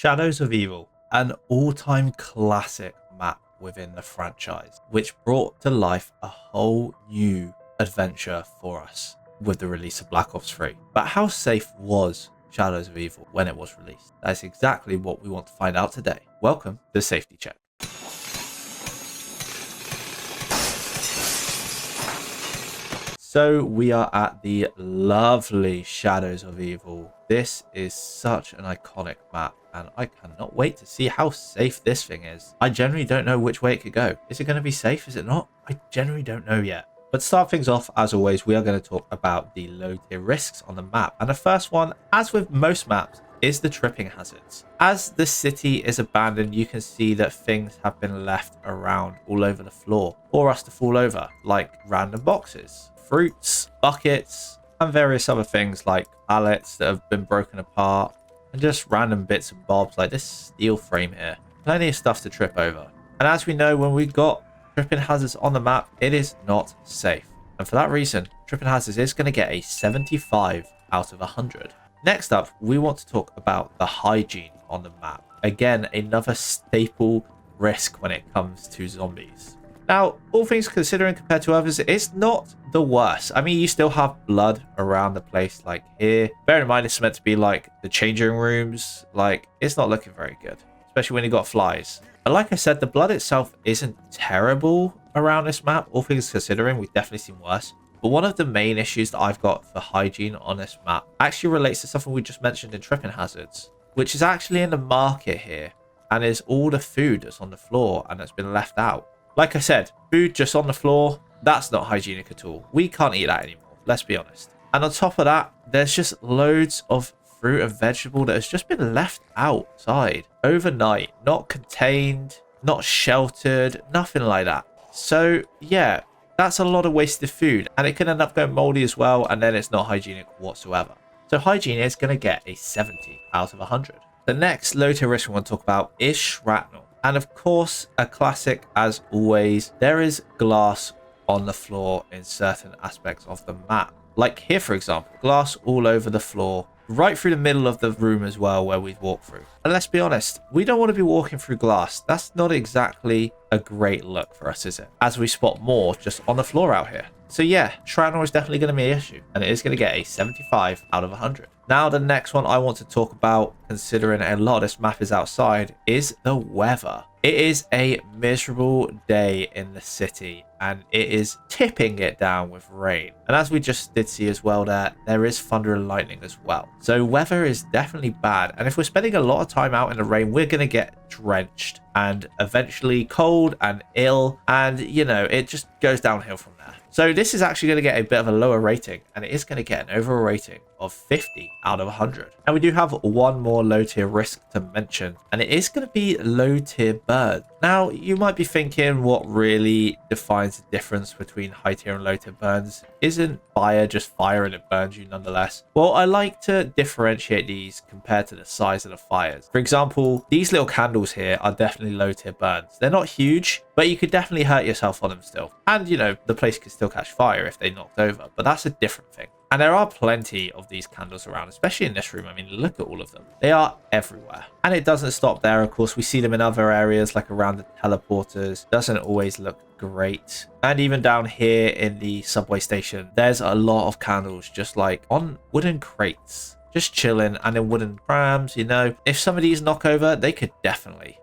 Shadows of Evil, an all-time classic map within the franchise, which brought to life a whole new adventure for us with the release of Black Ops 3. But how safe was Shadows of Evil when it was released? That's exactly what we want to find out today. Welcome to Safety Check. So we are at the lovely Shadows of Evil. This is such an iconic map and I cannot wait to see how safe this thing is. I generally don't know which way it could go. Is it going to be safe? Is it not? I generally don't know yet. But to start things off, as always, we are going to talk about the low tier risks on the map. And the first one, as with most maps, is the tripping hazards. As the city is abandoned, you can see that things have been left around all over the floor for us to fall over, like random boxes, fruits, buckets, and various other things like pallets that have been broken apart, and just random bits and bobs like this steel frame here. Plenty of stuff to trip over. And as we know, when we've got tripping hazards on the map, it is not safe. And for that reason, tripping hazards is going to get a 75 out of 100. Next up, we want to talk about the hygiene on the map. Again, another staple risk when it comes to zombies. Now, all things considering compared to others, it's not the worst. I mean, you still have blood around the place like here. Bear in mind, it's meant to be like the changing rooms. Like, it's not looking very good, especially when you got flies. But like I said, the blood itself isn't terrible around this map. All things considering, we've definitely seen worse. But one of the main issues that I've got for hygiene on this map actually relates to something we just mentioned in tripping hazards, which is actually in the market here and is all the food that's on the floor and that's been left out. Like I said, food just on the floor, that's not hygienic at all. We can't eat that anymore, let's be honest. And on top of that, there's just loads of fruit and vegetable that has just been left outside overnight, not contained, not sheltered, nothing like that. So yeah, that's a lot of wasted food and it can end up going moldy as well, and then it's not hygienic whatsoever. So hygiene is going to get a 70 out of 100. The next low tier risk we want to talk about is shrapnel. And of course, a classic as always, there is glass on the floor in certain aspects of the map. Like here, for example, glass all over the floor, right through the middle of the room as well where we've walked through. And let's be honest, we don't want to be walking through glass. That's not exactly a great look for us, is it? As we spot more just on the floor out here. So yeah, shrapnel is definitely going to be an issue, and it is going to get a 75 out of 100. Now, the next one I want to talk about, considering a lot of this map is outside, is the weather. It is a miserable day in the city, and it is tipping it down with rain. And as we just did see as well there is thunder and lightning as well. So weather is definitely bad. And if we're spending a lot of time out in the rain, we're going to get drenched and eventually cold and ill. And, you know, it just goes downhill from there. So this is actually going to get a bit of a lower rating, and it is going to get an overall rating of 50 out of 100. And we do have one more low tier risk to mention, and it is going to be low tier burn. Now, you might be thinking what really defines the difference between high tier and low tier burns. Isn't fire just fire and it burns you nonetheless? Well, I like to differentiate these compared to the size of the fires. For example, these little candles here are definitely low tier burns. They're not huge, but you could definitely hurt yourself on them still. And, you know, the place could still catch fire if they knocked over, but that's a different thing. And there are plenty of these candles around, especially in this room. I mean, look at all of them. They are everywhere. And it doesn't stop there. Of course, we see them in other areas, like around the teleporters. Doesn't always look great. And even down here in the subway station, there's a lot of candles just like on wooden crates, just chilling, and in wooden prams. You know, if some of these knock over, they could definitely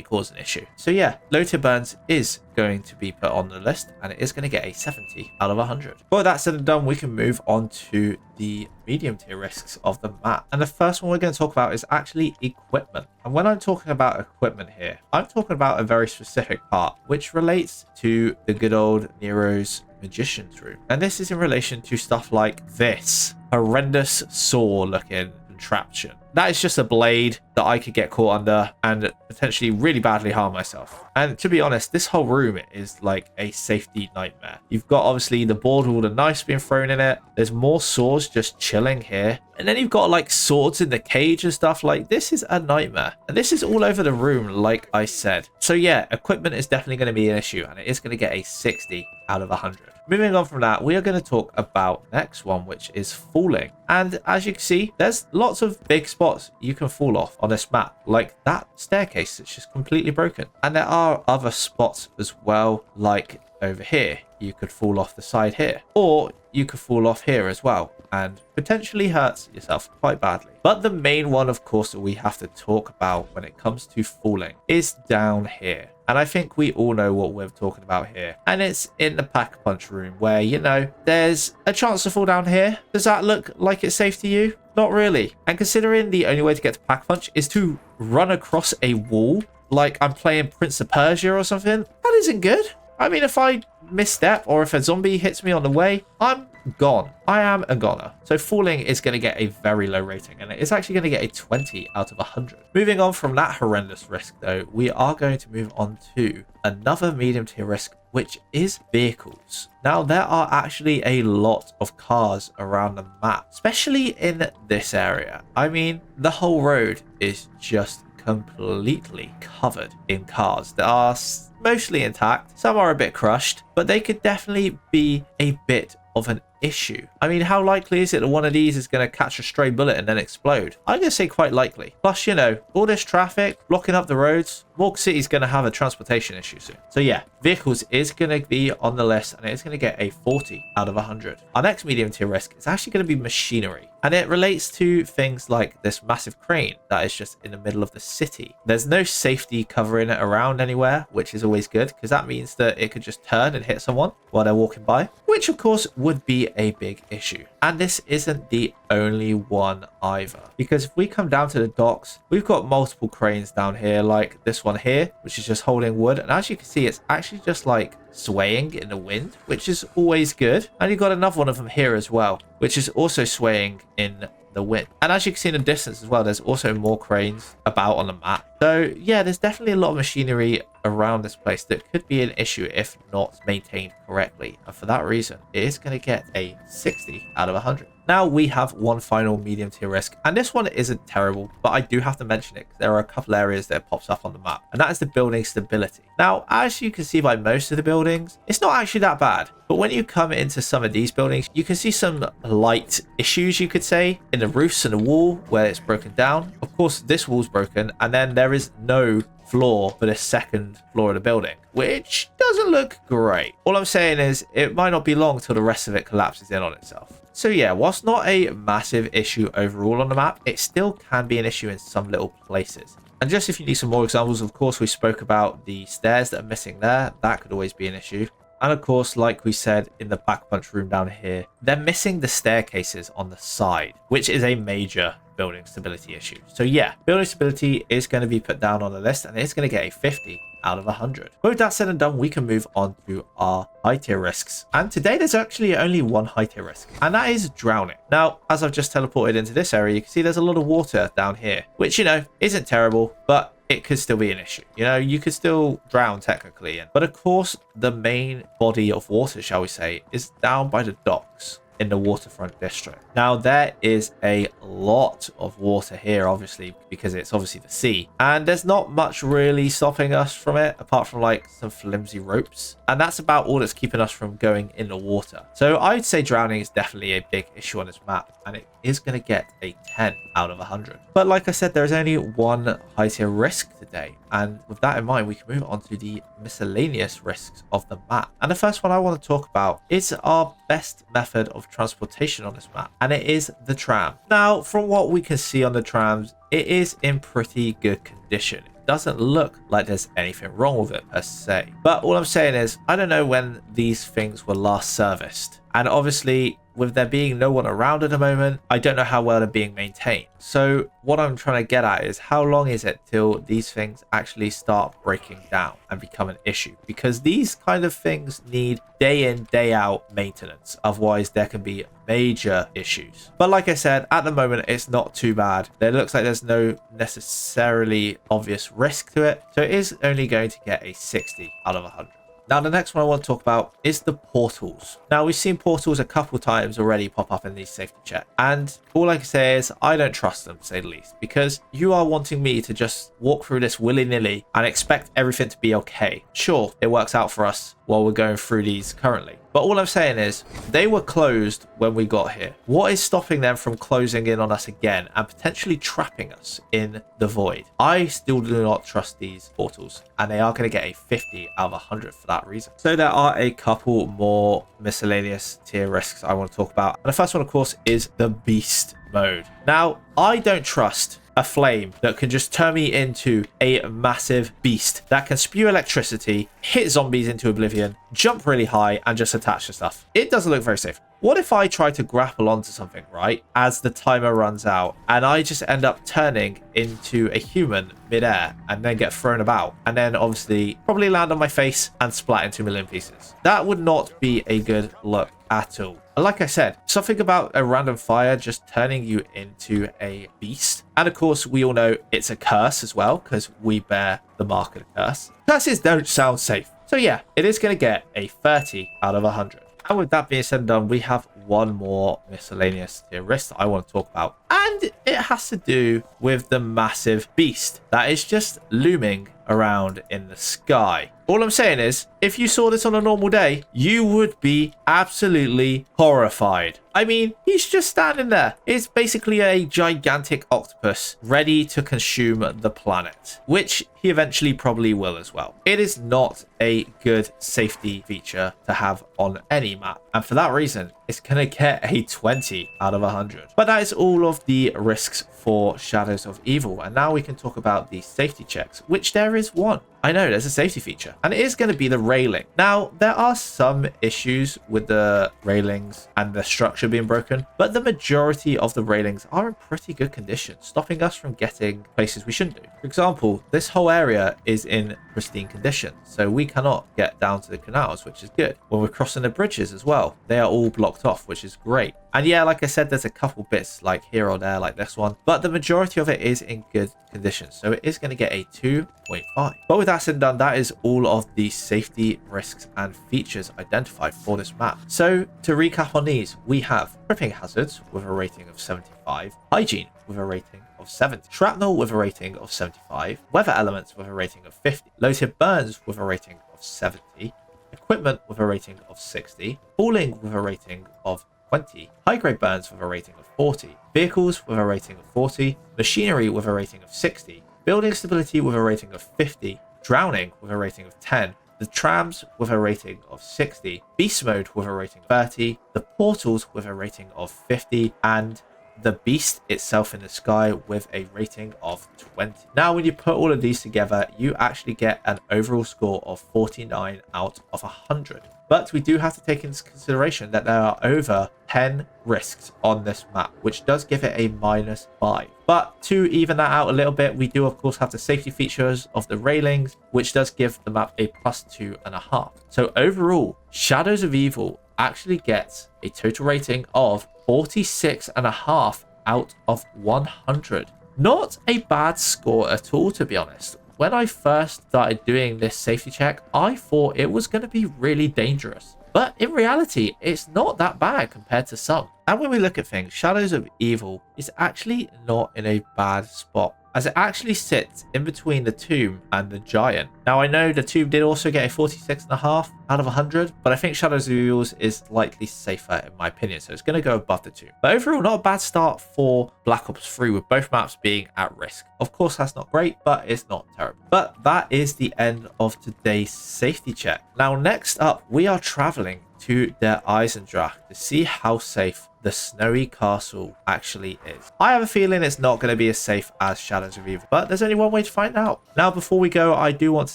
cause an issue. So yeah, low tier burns is going to be put on the list, and it is going to get a 70 out of 100. But with that said and done, we can move on to the medium tier risks of the map. And the first one we're going to talk about is actually equipment. And when I'm talking about equipment here, I'm talking about a very specific part, which relates to the good old Nero's magician's room. And this is in relation to stuff like this horrendous saw looking contraption. That is just a blade that I could get caught under and potentially really badly harm myself. And to be honest, this whole room is like a safety nightmare. You've got obviously the board with all the knives being thrown in it. There's more saws just chilling here. And then you've got like swords in the cage and stuff. Like, this is a nightmare. And this is all over the room, like I said. So yeah, equipment is definitely going to be an issue, and it is going to get a 60 out of 100. Moving on from that, we are going to talk about next one, which is falling. And as you can see, there's lots of big spots you can fall off on this map, like that staircase that's just completely broken. And there are other spots as well, like over here. You could fall off the side here, or you could fall off here as well and potentially hurt yourself quite badly. But the main one, of course, that we have to talk about when it comes to falling is down here. And I think we all know what we're talking about here. And it's in the pack punch room where, you know, there's a chance to fall down here. Does that look like it's safe to you? Not really. And considering the only way to get to pack punch is to run across a wall like I'm playing Prince of Persia or something, that isn't good. I mean, if I misstep or if a zombie hits me on the way, I'm gone. I am a goner. So falling is going to get a very low rating, and it's actually going to get a 20 out of 100. Moving on from that horrendous risk, though, we are going to move on to another medium tier risk, which is vehicles. Now, there are actually a lot of cars around the map, especially in this area. I mean, the whole road is just completely covered in cars that are mostly intact. Some are a bit crushed, but they could definitely be a bit of an issue. I mean, how likely is it that one of these is going to catch a stray bullet and then explode? I'm going to say quite likely. Plus, you know, all this traffic blocking up the roads, Morg City's going to have a transportation issue soon. So yeah, vehicles is going to be on the list, and it's going to get a 40 out of 100. Our next medium tier risk is actually going to be machinery, and it relates to things like this massive crane that is just in the middle of the city. There's no safety covering it around anywhere, which is always good because that means that it could just turn and hit someone while they're walking by, which of course would be a big issue. And this isn't the only one either, because if we come down to the docks, we've got multiple cranes down here, like this one here, which is just holding wood, and as you can see, it's actually just like swaying in the wind, which is always good. And you've got another one of them here as well, which is also swaying in the wind. And as you can see in the distance as well, there's also more cranes about on the map. So yeah, there's definitely a lot of machinery around this place that could be an issue if not maintained correctly. And for that reason, it is going to get a 60 out of 100. Now we have one final medium tier risk, and this one isn't terrible, but I do have to mention it because there are a couple areas that it pops up on the map, and that is the building stability. Now, as you can see by most of the buildings, it's not actually that bad, but when you come into some of these buildings, you can see some light issues, you could say, in the roofs and the wall where it's broken down. Of course, this wall's broken, and then there is no floor for the second floor of the building, which doesn't look great. All I'm saying is it might not be long till the rest of it collapses in on itself. So yeah, whilst not a massive issue overall on the map, it still can be an issue in some little places. And just if you need some more examples, of course, we spoke about the stairs that are missing there. That could always be an issue. And of course, like we said in the back punch room down here, they're missing the staircases on the side, which is a major building stability issue. So yeah, building stability is going to be put down on the list, and it's going to get a 50 out of 100. With that said and done, we can move on to our high tier risks. And today there's actually only one high tier risk, and that is drowning. Now, as I've just teleported into this area, you can see there's a lot of water down here, which, you know, isn't terrible, but it could still be an issue. You know, you could still drown technically. But of course, the main body of water, shall we say, is down by the docks in the waterfront district. Now, there is a lot of water here, obviously, because it's obviously the sea, and there's not much really stopping us from it apart from like some flimsy ropes, and that's about all that's keeping us from going in the water. So I'd say drowning is definitely a big issue on this map, and it is going to get a 10 out of 100. But like I said, there's only one high tier risk today, and with that in mind, we can move on to the miscellaneous risks of the map. And the first one I want to talk about is our best method of transportation on this map, and it is the tram. Now, from what we can see on the trams, it is in pretty good condition. It doesn't look like there's anything wrong with it per se, but all I'm saying is I don't know when these things were last serviced, and obviously with there being no one around at the moment, I don't know how well they're being maintained. So what I'm trying to get at is how long is it till these things actually start breaking down and become an issue? Because these kind of things need day in, day out maintenance. Otherwise, there can be major issues. But like I said, at the moment, it's not too bad. It looks like there's no necessarily obvious risk to it. So it is only going to get a 60 out of 100. Now, the next one I want to talk about is the portals. Now, we've seen portals a couple times already pop up in these safety checks, and all I can say is I don't trust them, to say the least, because you are wanting me to just walk through this willy-nilly and expect everything to be okay. Sure, it works out for us while we're going through these currently, But all I'm saying is they were closed when we got here. What is stopping them from closing in on us again and potentially trapping us in the void? I still do not trust these portals, and they are going to get a 50 out of 100 for that reason. So there are a couple more miscellaneous tier risks I want to talk about. And the first one, of course, is the beast mode. Now, I don't trust a flame that can just turn me into a massive beast that can spew electricity, hit zombies into oblivion, jump really high, and just attach to stuff. It doesn't look very safe. What if I try to grapple onto something, right, as the timer runs out, and I just end up turning into a human midair and then get thrown about, and then obviously probably land on my face and splat into a million pieces? That would not be a good look at all. Like I said, something about a random fire just turning you into a beast. And of course, we all know it's a curse as well, because we bear the mark of the curse. Curses don't sound safe. So yeah, it is going to get a 30 out of 100. And with that being said and done, we have one more miscellaneous tier risk that I want to talk about. And it has to do with the massive beast that is just looming around in the sky. All I'm saying is, if you saw this on a normal day, you would be absolutely horrified. I mean, he's just standing there. It's basically a gigantic octopus ready to consume the planet, which he eventually probably will as well. It is not a good safety feature to have on any map. And for that reason, it's going to get a 20 out of 100. But that is all of the risks for Shadows of Evil. And now we can talk about the safety checks, which there is one. I know there's a safety feature, and it is going to be the railing. Now, there are some issues with the railings and the structure being broken, but the majority of the railings are in pretty good condition, stopping us from getting places we shouldn't do. For example, this whole area is in pristine condition, so we cannot get down to the canals, which is good. When we're crossing the bridges as well, they are all blocked off, which is great. And yeah, like I said, there's a couple bits like here or there, like this one, but the majority of it is in good condition, so it is going to get a 2.5. But with that said and done, that is all of the safety risks and features identified for this map. So to recap on these, we have tripping hazards with a rating of 75, hygiene with a rating of 70, shrapnel with a rating of 75, weather elements with a rating of 50, low tip burns with a rating of 70, equipment with a rating of 60, falling with a rating of 20, high-grade burns with a rating of 40, vehicles with a rating of 40, machinery with a rating of 60, building stability with a rating of 50, drowning with a rating of 10, the trams with a rating of 60, beast mode with a rating of 30, the portals with a rating of 50, and the beast itself in the sky with a rating of 20. Now, when you put all of these together, you actually get an overall score of 49 out of 100. But we do have to take into consideration that there are over 10 risks on this map, which does give it a -5. But to even that out a little bit, we do of course have the safety features of the railings, which does give the map a +2.5. So overall, Shadows of Evil actually gets a total rating of 46.5 out of 100. Not a bad score at all, to be honest. When I first started doing this safety check, I thought it was going to be really dangerous. But in reality, it's not that bad compared to some. And when we look at things, Shadows of Evil is actually not in a bad spot, as it actually sits in between the tomb and the giant. Now, I know the tomb did also get a 46.5 out of 100, but I think Shadows of Evil is likely safer in my opinion, so it's going to go above the tomb. But overall, not a bad start for Black Ops 3 with both maps being at risk. Of course, that's not great, but it's not terrible. But that is the end of today's safety check. Now, next up, we are traveling to Der Eisendrache to see how safe the snowy castle actually is. I have a feeling it's not going to be as safe as Shadows of Evil, but there's only one way to find out. Now, before we go, I do want to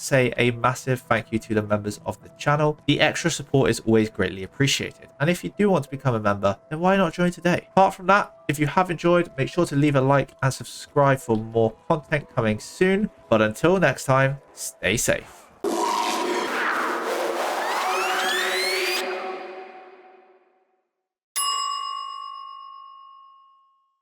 say a massive thank you to the members of the channel. The extra support is always greatly appreciated, and if you do want to become a member, then why not join today? Apart from that, if you have enjoyed, make sure to leave a like and subscribe for more content coming soon. But until next time, stay safe.